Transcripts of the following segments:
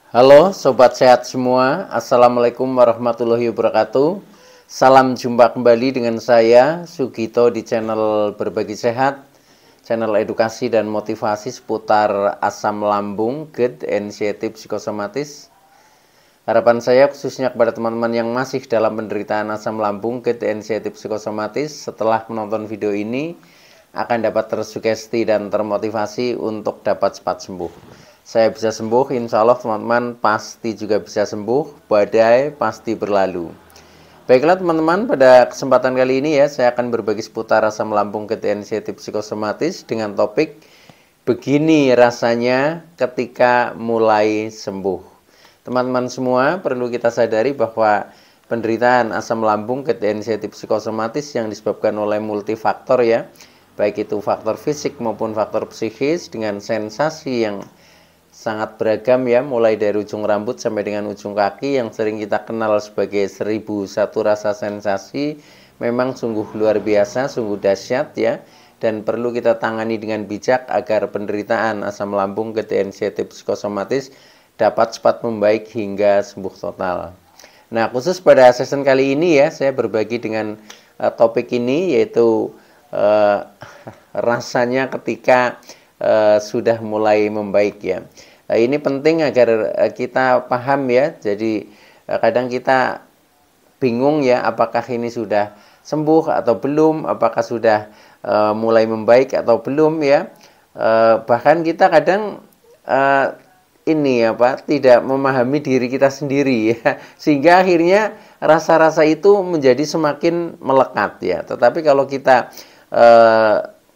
Halo Sobat Sehat semua, Assalamualaikum warahmatullahi wabarakatuh. Salam jumpa kembali dengan saya Sugito di channel Berbagi Sehat, channel edukasi dan motivasi seputar asam lambung, GERD, anxiety psikosomatis. Harapan saya khususnya kepada teman-teman yang masih dalam penderitaan asam lambung, GERD, anxiety psikosomatis, setelah menonton video ini akan dapat tersugesti dan termotivasi untuk dapat cepat sembuh. Saya bisa sembuh, insya Allah teman-teman pasti juga bisa sembuh, badai pasti berlalu. Baiklah teman-teman, pada kesempatan kali ini saya akan berbagi seputar asam lambung, GERD, anxiety psikosomatis dengan topik begini rasanya ketika mulai sembuh. Teman-teman semua perlu kita sadari bahwa penderitaan asam lambung, GERD, anxiety psikosomatis yang disebabkan oleh multifaktor baik itu faktor fisik maupun faktor psikis dengan sensasi yang sangat beragam mulai dari ujung rambut sampai dengan ujung kaki yang sering kita kenal sebagai 1001 rasa sensasi, memang sungguh luar biasa, sungguh dahsyat dan perlu kita tangani dengan bijak agar penderitaan asam lambung, GERD, anxiety psikosomatis dapat cepat membaik hingga sembuh total. Nah, khusus pada session kali ini saya berbagi dengan topik ini, yaitu rasanya ketika sudah mulai membaik ini penting agar kita paham jadi kadang kita bingung apakah ini sudah sembuh atau belum, apakah sudah mulai membaik atau belum bahkan kita kadang tidak memahami diri kita sendiri sehingga akhirnya rasa-rasa itu menjadi semakin melekat Tetapi kalau kita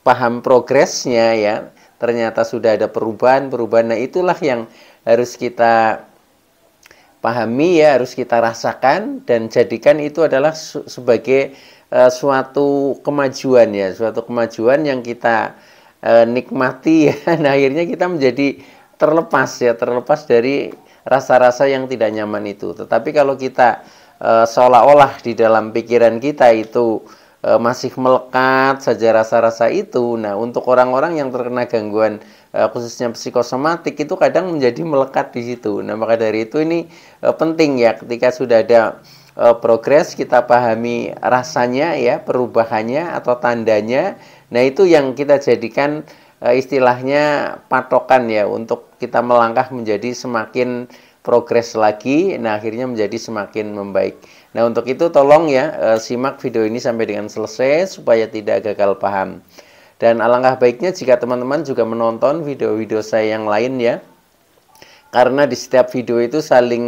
paham progresnya ternyata sudah ada perubahan. Nah, itulah yang harus kita pahami harus kita rasakan dan jadikan itu adalah sebagai suatu kemajuan suatu kemajuan yang kita nikmati Nah, akhirnya kita menjadi terlepas dari rasa-rasa yang tidak nyaman itu. Tetapi kalau kita seolah-olah di dalam pikiran kita itu masih melekat saja rasa-rasa itu. Nah, untuk orang-orang yang terkena gangguan khususnya psikosomatik itu kadang menjadi melekat di situ. Nah, maka dari itu ini penting ketika sudah ada progres kita pahami rasanya perubahannya atau tandanya. Nah, itu yang kita jadikan istilahnya patokan untuk kita melangkah menjadi semakin progres lagi. Nah, akhirnya menjadi semakin membaik. Nah, untuk itu tolong simak video ini sampai dengan selesai supaya tidak gagal paham. Dan alangkah baiknya jika teman-teman juga menonton video-video saya yang lain karena di setiap video itu saling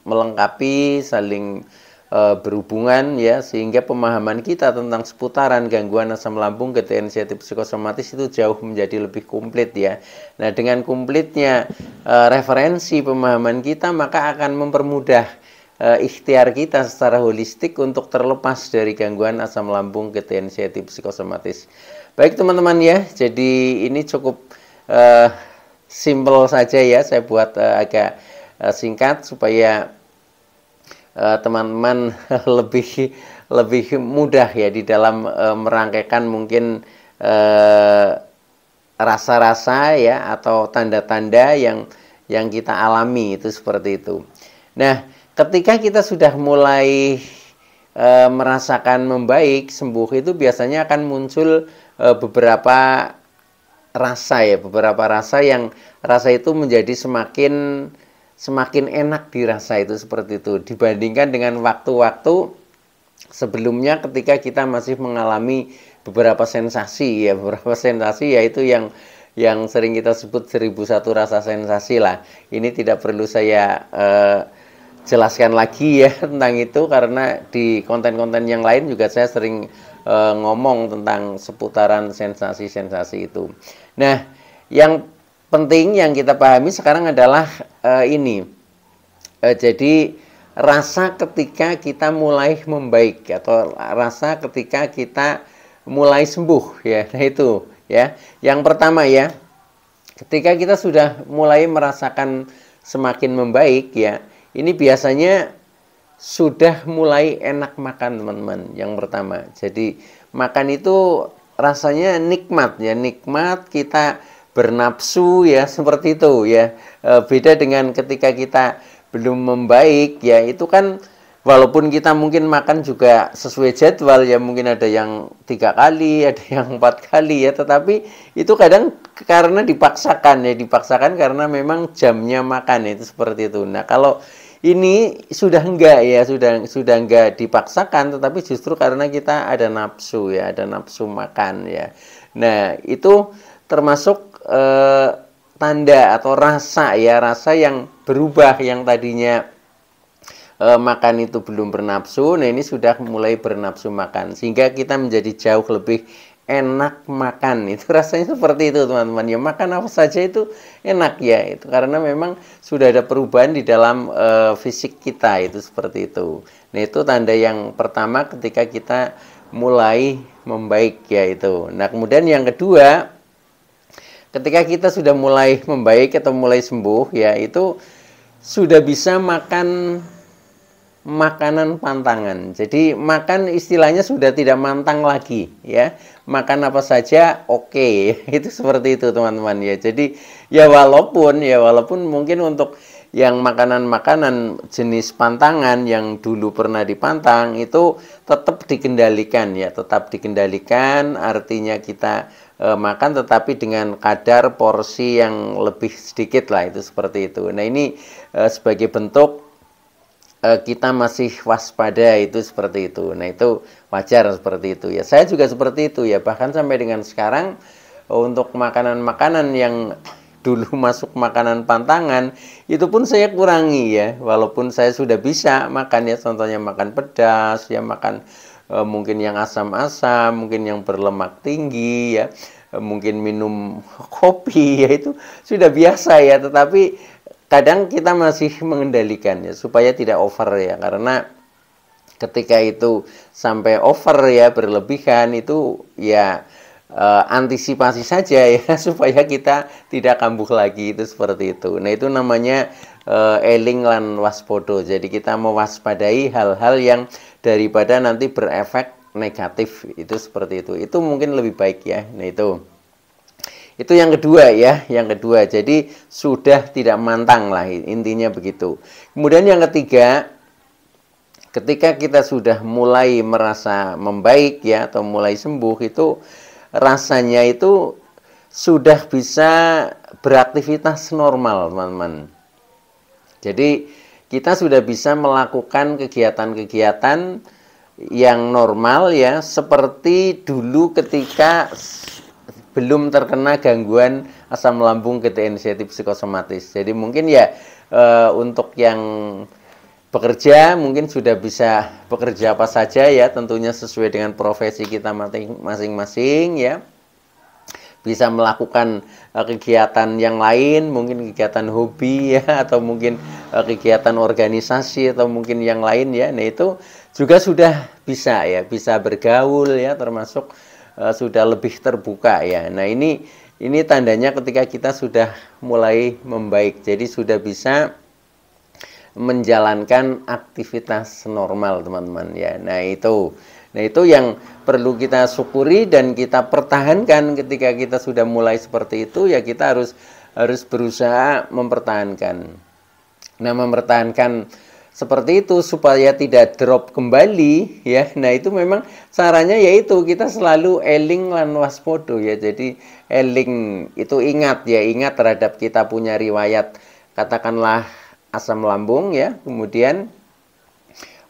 melengkapi, saling berhubungan sehingga pemahaman kita tentang seputaran gangguan asam lambung, GERD, anxiety psikosomatis itu jauh menjadi lebih komplit Nah, dengan komplitnya referensi pemahaman kita maka akan mempermudah ikhtiar kita secara holistik untuk terlepas dari gangguan asam lambung, GERD, anxiety psikosomatis. Baik teman-teman jadi ini cukup simple saja saya buat agak singkat supaya teman-teman lebih mudah di dalam merangkaikan mungkin rasa-rasa atau tanda-tanda yang kita alami itu seperti itu. Nah, ketika kita sudah mulai merasakan membaik, sembuh itu biasanya akan muncul beberapa rasa yang rasa itu menjadi semakin enak dirasa itu seperti itu dibandingkan dengan waktu-waktu sebelumnya ketika kita masih mengalami beberapa sensasi yaitu yang sering kita sebut 1001 rasa sensasi lah. Ini tidak perlu saya jelaskan lagi tentang itu karena di konten-konten yang lain juga saya sering ngomong tentang seputaran sensasi-sensasi itu. Nah, yang penting yang kita pahami sekarang adalah jadi rasa ketika kita mulai membaik atau rasa ketika kita mulai sembuh Nah, itu Yang pertama ketika kita sudah mulai merasakan semakin membaik ini biasanya sudah mulai enak makan teman-teman. Yang pertama, jadi makan itu rasanya nikmat nikmat, kita bernafsu ya, seperti itu ya. Beda dengan ketika kita belum membaik ya, itu kan walaupun kita mungkin makan juga sesuai jadwal ya, mungkin ada yang 3 kali, ada yang 4 kali ya, tetapi itu kadang karena dipaksakan ya, dipaksakan karena memang jamnya makan itu seperti itu. Nah, kalau ini sudah enggak ya, sudah enggak dipaksakan, tetapi justru karena kita ada nafsu ya, ada nafsu makan ya. Nah, itu termasuk tanda atau rasa ya, rasa yang berubah, yang tadinya makan itu belum bernafsu, nah ini sudah mulai bernafsu makan, sehingga kita menjadi jauh lebih enak makan. Itu rasanya seperti itu teman-teman ya, makan apa saja itu enak ya, itu karena memang sudah ada perubahan di dalam fisik kita, itu seperti itu. Nah, itu tanda yang pertama ketika kita mulai membaik ya itu. Nah, kemudian yang kedua, ketika kita sudah mulai membaik atau mulai sembuh ya, itu sudah bisa makan makanan pantangan. Jadi makan istilahnya sudah tidak mantang lagi ya. Makan apa saja oke. Itu seperti itu teman-teman ya. Jadi ya walaupun mungkin untuk yang makanan-makanan jenis pantangan yang dulu pernah dipantang itu tetap dikendalikan ya, tetap dikendalikan, artinya kita makan tetapi dengan kadar porsi yang lebih sedikit lah, itu seperti itu. Nah, ini sebagai bentuk kita masih waspada, itu seperti itu. Nah, itu wajar seperti itu ya. Saya juga seperti itu ya, bahkan sampai dengan sekarang untuk makanan-makanan yang dulu masuk makanan pantangan itu pun saya kurangi ya, walaupun saya sudah bisa makan ya, contohnya makan pedas ya, makan mungkin yang asam-asam, mungkin yang berlemak tinggi ya, mungkin minum kopi ya, itu sudah biasa ya, tetapi kadang kita masih mengendalikan ya supaya tidak over ya, karena ketika itu sampai over ya, berlebihan, itu ya antisipasi saja ya supaya kita tidak kambuh lagi, itu seperti itu. Nah, itu namanya eling lan waspodo. Jadi kita mewaspadai hal-hal yang daripada nanti berefek negatif, itu seperti itu. Itu mungkin lebih baik ya. Nah, itu yang kedua ya, yang kedua. Jadi sudah tidak mantang lah, intinya begitu. Kemudian yang ketiga, ketika kita sudah mulai merasa membaik ya, atau mulai sembuh, itu rasanya itu sudah bisa beraktivitas normal, teman-teman. Jadi kita sudah bisa melakukan kegiatan-kegiatan yang normal ya, seperti dulu ketika belum terkena gangguan asam lambung GT inisiatif psikosomatis. Jadi mungkin ya untuk yang bekerja mungkin sudah bisa bekerja apa saja ya, tentunya sesuai dengan profesi kita masing-masing ya. Bisa melakukan kegiatan yang lain, mungkin kegiatan hobi ya, atau mungkin kegiatan organisasi, atau mungkin yang lain ya. Nah, itu juga sudah bisa ya, bisa bergaul ya, termasuk sudah lebih terbuka ya. Nah, ini tandanya ketika kita sudah mulai membaik. Jadi sudah bisa menjalankan aktivitas normal, teman-teman ya. Nah, itu yang perlu kita syukuri dan kita pertahankan. Ketika kita sudah mulai seperti itu ya, kita harus berusaha mempertahankan. Nah, mempertahankan seperti itu supaya tidak drop kembali ya. Nah, itu memang caranya yaitu kita selalu eling lan waspodo ya. Jadi eling itu ingat terhadap kita punya riwayat katakanlah asam lambung ya. Kemudian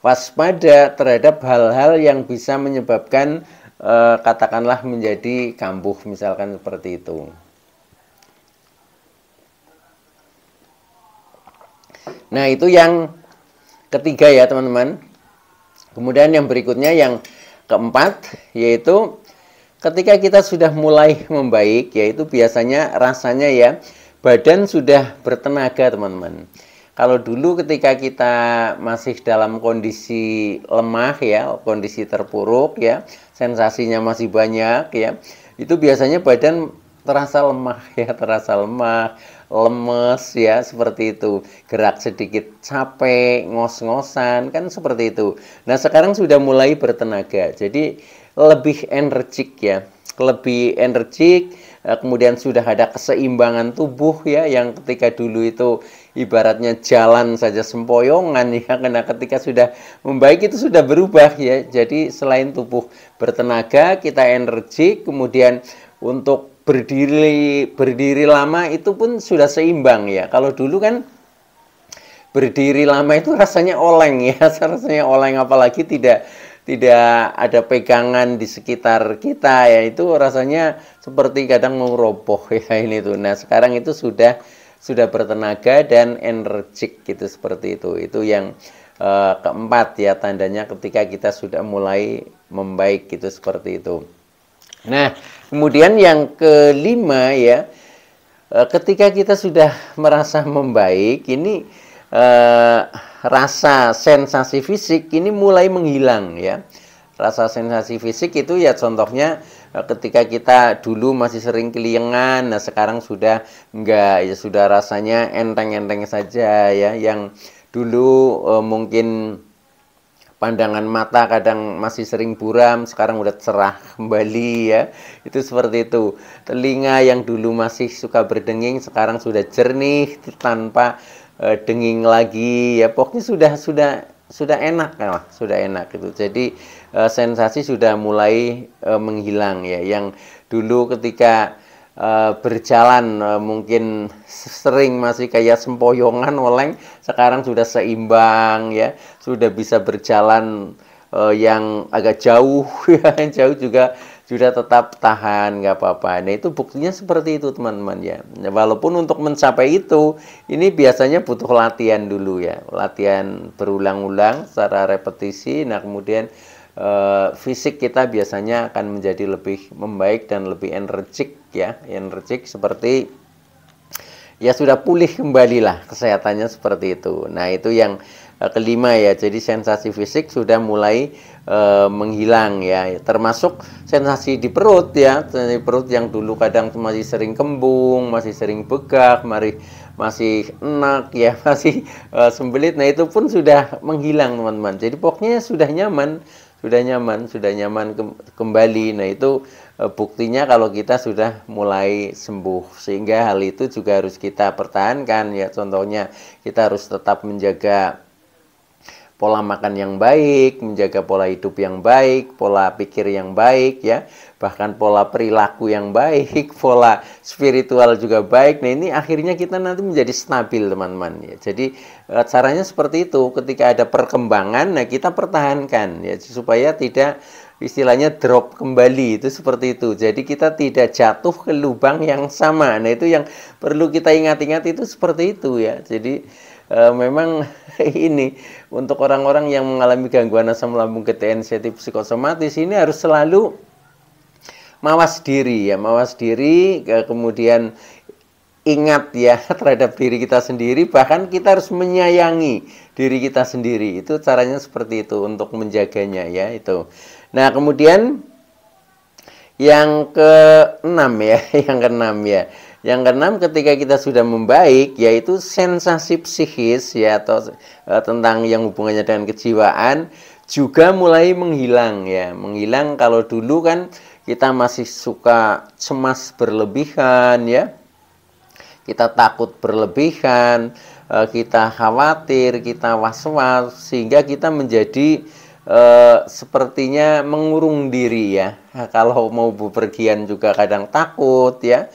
waspada terhadap hal-hal yang bisa menyebabkan katakanlah menjadi kambuh, misalkan seperti itu. Nah, itu yang ketiga ya, teman-teman. Kemudian yang berikutnya, yang keempat, yaitu ketika kita sudah mulai membaik, yaitu biasanya rasanya ya badan sudah bertenaga, teman-teman. Kalau dulu ketika kita masih dalam kondisi lemah ya, kondisi terpuruk ya, sensasinya masih banyak ya, itu biasanya badan terasa lemah ya, terasa lemah, lemes ya, seperti itu. Gerak sedikit capek, ngos-ngosan, kan seperti itu. Nah, sekarang sudah mulai bertenaga, jadi lebih energik ya, lebih energik, kemudian sudah ada keseimbangan tubuh ya, yang ketika dulu itu ibaratnya jalan saja sempoyongan ya, karena ketika sudah membaik itu sudah berubah ya. Jadi selain tubuh bertenaga, kita energik, kemudian untuk berdiri lama itu pun sudah seimbang ya. Kalau dulu kan berdiri lama itu rasanya oleng ya, rasanya oleng, apalagi tidak ada pegangan di sekitar kita ya, itu rasanya seperti kadang mau roboh ya ini tuh. Nah sekarang itu sudah bertenaga dan energik gitu, seperti itu. Itu yang keempat ya, tandanya ketika kita sudah mulai membaik gitu, seperti itu. Nah kemudian yang kelima ya, ketika kita sudah merasa membaik ini, rasa sensasi fisik ini mulai menghilang ya. Rasa sensasi fisik itu ya contohnya ketika kita dulu masih sering keliengan, nah sekarang sudah enggak ya, sudah rasanya enteng-enteng saja ya. Yang dulu mungkin pandangan mata kadang masih sering buram, sekarang udah cerah kembali ya. Itu seperti itu. Telinga yang dulu masih suka berdenging sekarang sudah jernih tanpa denging lagi ya. Pokoknya sudah enak ya, sudah enak gitu. Jadi sensasi sudah mulai menghilang ya. Yang dulu ketika berjalan mungkin sering masih kayak sempoyongan oleng, sekarang sudah seimbang ya, sudah bisa berjalan yang agak jauh ya, jauh juga sudah tetap tahan, nggak apa-apa. Nah itu buktinya seperti itu teman-teman ya. Walaupun untuk mencapai itu ini biasanya butuh latihan dulu ya, latihan berulang-ulang secara repetisi. Nah kemudian fisik kita biasanya akan menjadi lebih membaik dan lebih energik ya, energik seperti ya sudah pulih kembali lah kesehatannya, seperti itu. Nah itu yang kelima ya, jadi sensasi fisik sudah mulai menghilang ya, termasuk sensasi di perut ya, di perut yang dulu kadang masih sering kembung, masih sering begak, masih enak ya, masih sembelit. Nah itu pun sudah menghilang teman-teman. Jadi pokoknya sudah nyaman kembali. Nah itu buktinya kalau kita sudah mulai sembuh, sehingga hal itu juga harus kita pertahankan ya. Contohnya kita harus tetap menjaga pola makan yang baik, menjaga pola hidup yang baik, pola pikir yang baik ya, bahkan pola perilaku yang baik, pola spiritual juga baik. Nah ini akhirnya kita nanti menjadi stabil teman-teman ya. Jadi caranya seperti itu, ketika ada perkembangan, nah kita pertahankan ya, supaya tidak istilahnya drop kembali, itu seperti itu. Jadi kita tidak jatuh ke lubang yang sama. Nah itu yang perlu kita ingat-ingat, itu seperti itu ya. Jadi memang ini untuk orang-orang yang mengalami gangguan asam lambung GTN sensitif psikosomatis ini harus selalu mawas diri ya, mawas diri, kemudian ingat ya terhadap diri kita sendiri, bahkan kita harus menyayangi diri kita sendiri. Itu caranya seperti itu untuk menjaganya ya itu. Nah kemudian yang keenam ya, yang keenam ketika kita sudah membaik, yaitu sensasi psikis ya, atau tentang yang hubungannya dengan kejiwaan juga mulai menghilang ya. Menghilang, kalau dulu kan kita masih suka cemas berlebihan ya, kita takut berlebihan, kita khawatir, kita was-was, sehingga kita menjadi sepertinya mengurung diri ya. Kalau mau bepergian juga kadang takut ya.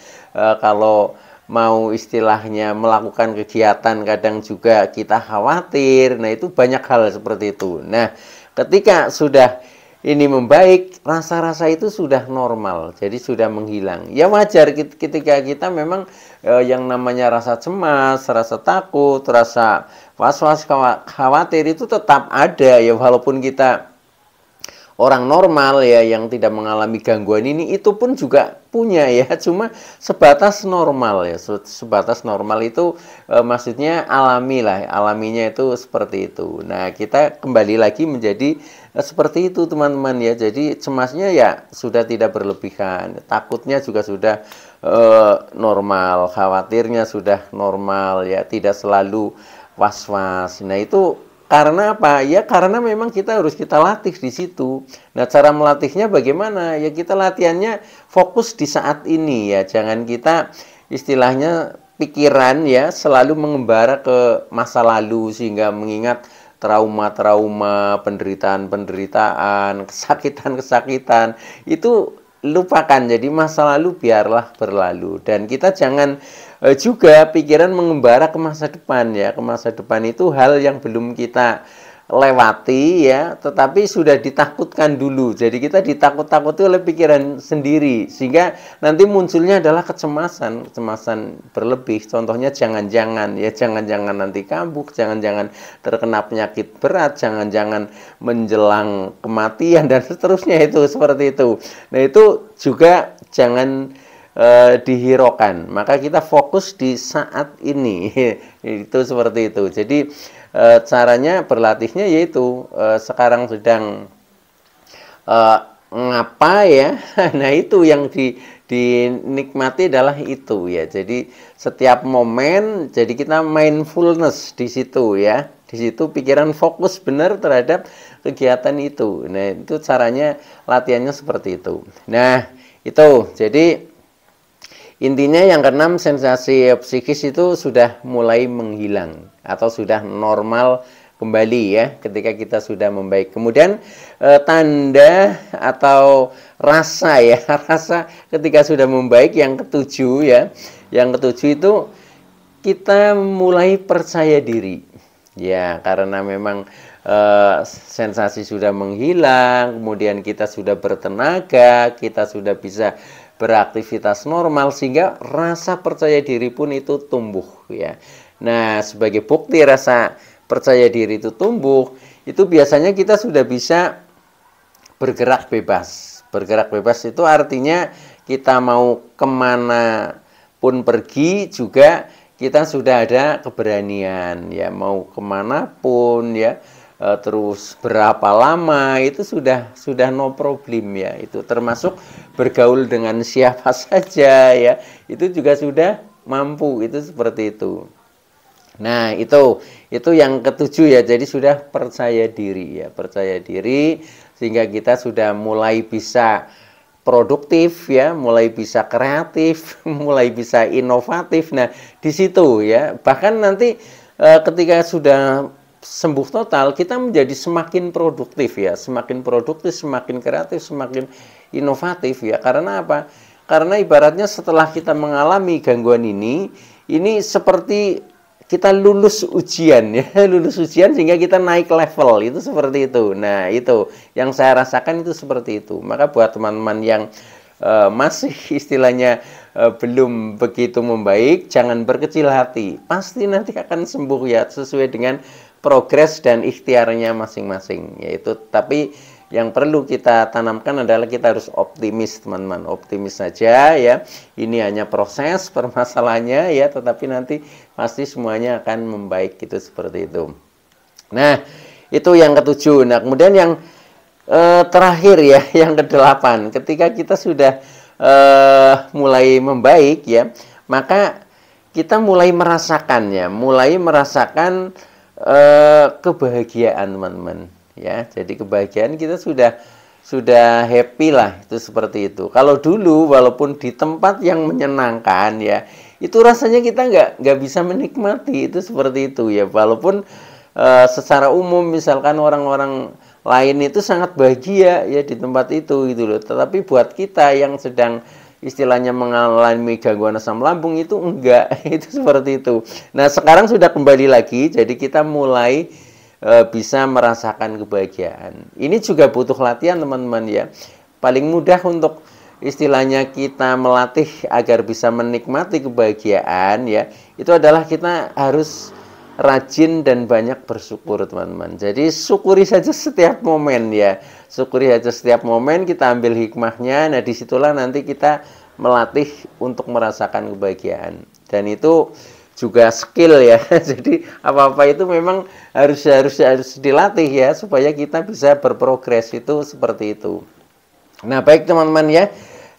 Kalau mau istilahnya melakukan kegiatan kadang juga kita khawatir. Nah itu banyak hal seperti itu. Nah ketika sudah ini membaik, rasa-rasa itu sudah normal, jadi sudah menghilang. Ya wajar ketika kita memang yang namanya rasa cemas, rasa takut, rasa was-was, khawatir itu tetap ada ya, walaupun kita orang normal ya yang tidak mengalami gangguan ini, itu pun juga punya ya, cuma sebatas normal ya, sebatas normal itu maksudnya alami lah, alaminya itu seperti itu. Nah kita kembali lagi menjadi seperti itu teman-teman ya, jadi cemasnya ya sudah tidak berlebihan, takutnya juga sudah normal, khawatirnya sudah normal ya, tidak selalu was-was. Nah itu Karena apa? Ya karena memang kita harus kita latih di situ. Nah, cara melatihnya bagaimana? Ya kita latihannya fokus di saat ini ya. Jangan kita istilahnya pikiran ya selalu mengembara ke masa lalu sehingga mengingat trauma-trauma, penderitaan-penderitaan, kesakitan-kesakitan. Itu lupakan. Jadi masa lalu biarlah berlalu dan kita jangan juga pikiran mengembara ke masa depan ya. Ke masa depan itu hal yang belum kita lewati ya, tetapi sudah ditakutkan dulu. Jadi kita ditakut-takuti oleh pikiran sendiri sehingga nanti munculnya adalah kecemasan berlebih. Contohnya jangan-jangan ya, jangan-jangan nanti kambuh, jangan-jangan terkena penyakit berat, jangan-jangan menjelang kematian dan seterusnya itu seperti itu. Nah, itu juga jangan dihiraukan. Maka kita fokus di saat ini. Itu seperti itu. Jadi caranya berlatihnya yaitu sekarang sedang ngapa ya. Nah, itu yang dinikmati adalah itu ya. Jadi setiap momen jadi kita mindfulness di situ ya. Di situ pikiran fokus benar terhadap kegiatan itu. Nah, itu caranya latihannya seperti itu. Nah, itu. Jadi intinya yang keenam, sensasi psikis itu sudah mulai menghilang atau sudah normal kembali ya ketika kita sudah membaik. Kemudian tanda atau rasa ya, rasa ketika sudah membaik yang ketujuh ya. Yang ketujuh itu kita mulai percaya diri. Ya, karena memang sensasi sudah menghilang, kemudian kita sudah bertenaga, kita sudah bisa beraktivitas normal sehingga rasa percaya diri pun itu tumbuh ya. Nah, sebagai bukti rasa percaya diri itu tumbuh, itu biasanya kita sudah bisa bergerak bebas. Bergerak bebas itu artinya kita mau kemana pun pergi juga kita sudah ada keberanian ya, mau kemana pun ya. Terus berapa lama itu sudah no problem ya, itu termasuk bergaul dengan siapa saja ya, itu juga sudah mampu, itu seperti itu. Nah, itu yang ketujuh ya, jadi sudah percaya diri ya, percaya diri sehingga kita sudah mulai bisa produktif ya, mulai bisa kreatif, mulai bisa inovatif. Nah, di situ ya, bahkan nanti ketika sudah sembuh total, kita menjadi semakin produktif ya, semakin produktif, semakin kreatif, semakin inovatif ya. Karena apa? Karena ibaratnya setelah kita mengalami gangguan ini seperti kita lulus ujian ya, lulus ujian sehingga kita naik level, itu seperti itu. Nah, itu yang saya rasakan itu seperti itu. Maka buat teman-teman yang masih istilahnya belum begitu membaik, jangan berkecil hati. Pasti nanti akan sembuh ya, sesuai dengan progres dan ikhtiarnya masing-masing yaitu. Tapi yang perlu kita tanamkan adalah kita harus optimis teman-teman, optimis saja ya, ini hanya proses permasalahannya ya, tetapi nanti pasti semuanya akan membaik, gitu seperti itu. Nah, itu yang ketujuh. Nah, kemudian yang terakhir ya, yang kedelapan, ketika kita sudah mulai membaik ya, maka kita mulai merasakannya, mulai merasakan kebahagiaan teman-teman ya. Jadi kebahagiaan kita sudah happy lah, itu seperti itu. Kalau dulu walaupun di tempat yang menyenangkan ya, itu rasanya kita nggak bisa menikmati, itu seperti itu ya. Walaupun secara umum misalkan orang-orang lain itu sangat bahagia ya di tempat itu gitu loh. Tetapi buat kita yang sedang istilahnya mengalami gangguan asam lambung itu enggak, itu seperti itu. Nah, sekarang sudah kembali lagi, jadi kita mulai bisa merasakan kebahagiaan. Ini juga butuh latihan teman-teman ya. Paling mudah untuk istilahnya kita melatih agar bisa menikmati kebahagiaan ya, itu adalah kita harus rajin dan banyak bersyukur teman-teman. Jadi syukuri saja setiap momen ya, syukuri saja setiap momen, kita ambil hikmahnya. Nah, disitulah nanti kita melatih untuk merasakan kebahagiaan, dan itu juga skill ya. Jadi apa-apa itu memang harus dilatih ya, supaya kita bisa berprogres, itu seperti itu. Nah, baik teman-teman ya,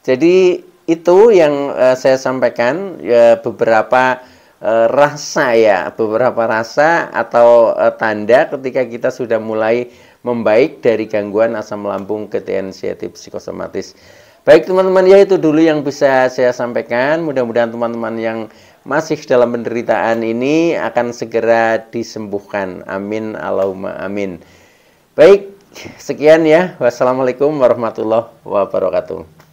jadi itu yang saya sampaikan ya, beberapa rasa ya, beberapa rasa atau tanda ketika kita sudah mulai membaik dari gangguan asam lambung GTN sensitif psikosomatis. Baik teman-teman, ya itu dulu yang bisa saya sampaikan. Mudah-mudahan teman-teman yang masih dalam penderitaan ini akan segera disembuhkan. Amin Allahumma amin. Baik, sekian ya. Wassalamualaikum warahmatullahi wabarakatuh.